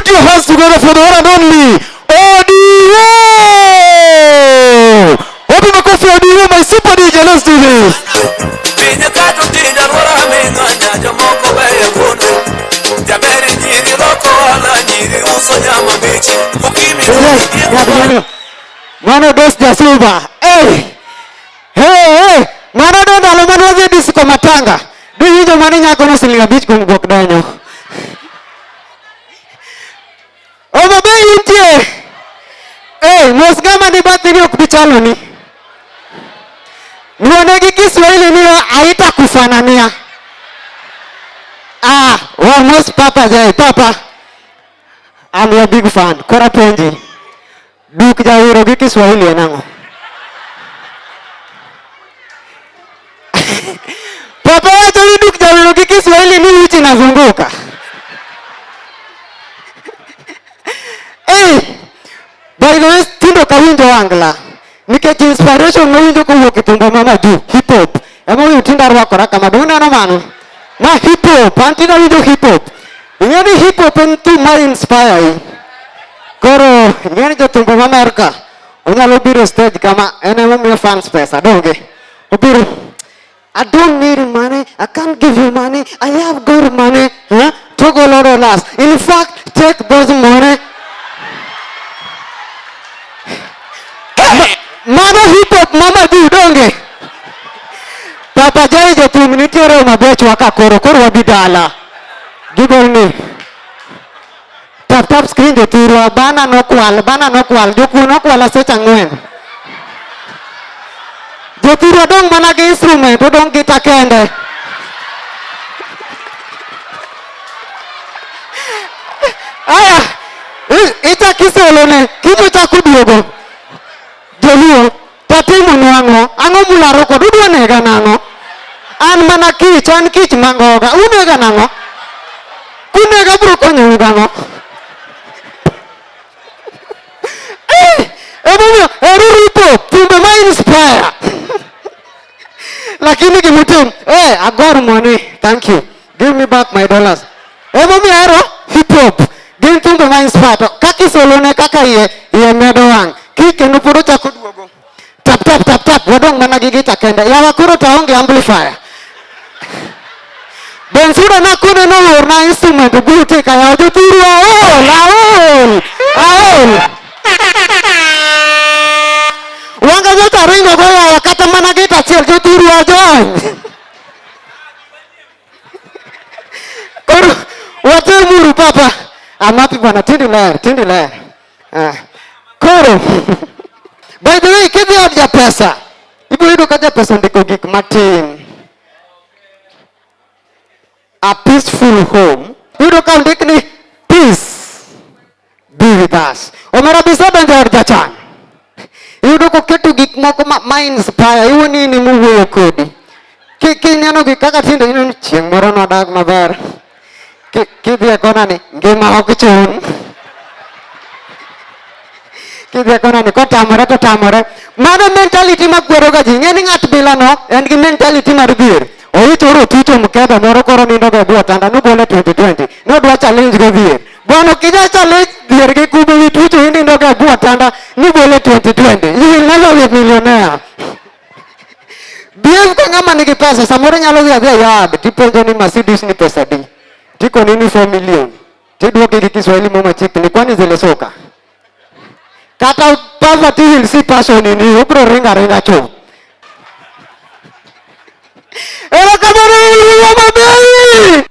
your hands together for the one and only ODO. Open the coffee, ODO, my super DJ. Let's do this. Mana dos jasuba. Hey, hey, mana do dalam mana aja di suka matanga. Dulu zaman ini aku nasi lihat beach kung gok danyo. Oh babe inje. Eh, mos gama di bati ni okubichalo ni. Niwanegi Kiswahili ni aita kufanania. Almost papa jai papa. I'm your big fan. Kora penji. Duk jawiro gi Kiswahili nango. Papa wacho ni duk jawiro gi Kiswahili ni uchi nazunguka. By the way, tindo kawinjo wangla. Nikech inspiration nawinjo kowuok e thumba mama du hip hop. Emomiyo tinda arwakora kama do neno mano. Ma hip hop, antina winjo hip hop. Ing'eni hip hop en thum ma inspire. Koro ing'eni jothumba ma Amerka onyalo biro stage kama en emomiyo fans pesa donge. Obiro, I don't need money, I can't give you money, I have good money, Togo $1. In fact, take those money. Mama hip hop mama du donge. Papa jai jothum nitiere mabech waka koro wabidala. Gibol ni. Tap screen jothurwa bana nokwal jokuo nokwala seche 4. Jothurwa dong mana gi instrument odong gita kende. Aya, itakisolo ne kitu chakuduogo. Joluo tatimo nuang'o ang'o mularo kod udwa nega nang'o. An mana kich an kich mangoga unega nang'o. Kunega bro konyo gang'o. Emomiyo eripo thumbe ma inspire. Lakini gimutim agor money, thank you, give me back my dollars. Emomiyo ero hip hop gin thumbe ma inspire to kakisolone kaka iye medo wang' kikendo pod ochako duogo. Tap wadong mana gi gita kende. Yawa koro taonge amplifier. Bensuda nakone no na instrument bute kaya jothuru aol. Wanga jota ringo goya kata mana gita chiel jothuru ajony. Koro watemuru papa. Amapi bwana tindi ler. Koro by the way, kidhi od japesa, ibiro yudo ka japesa ndiko gik matin. A peaceful home. Yudo ka ndik ni peace be with us. Omera bisa donjo od jachan. Yudo ko keto gik moko ma inspire. Iwo nini muwuoyo kodi. Kineno gik kaka tinde ineno chieng' moro nodag maber. Kidhi e kona ni ngima ok chun. Kidhi kona ni kotamore to tamore. Mano mentality makwero ga ji. Ng'eni ng'at bila no en gi mentality mar dhier. Owichoro tucho mkebe moro koro nindo ga bwo tanda nogole 2020. Nodwa challenge go dhier. Bono kija challenge dhier gi kubo wi tucho nindo ga bwo tanda nigole 2020. You will never be a millionaire. Behave ka ng'ama nigi pesa. Samoro nyalo dhi adhi yab tipenjo ni Mercedes ni pesa di. Tiko nini 4 million. Tidwoke gi Kiswahili mama chikni kwani zilesoka. Kata poverty will see passion in you. Bro ringa cho. Era kamera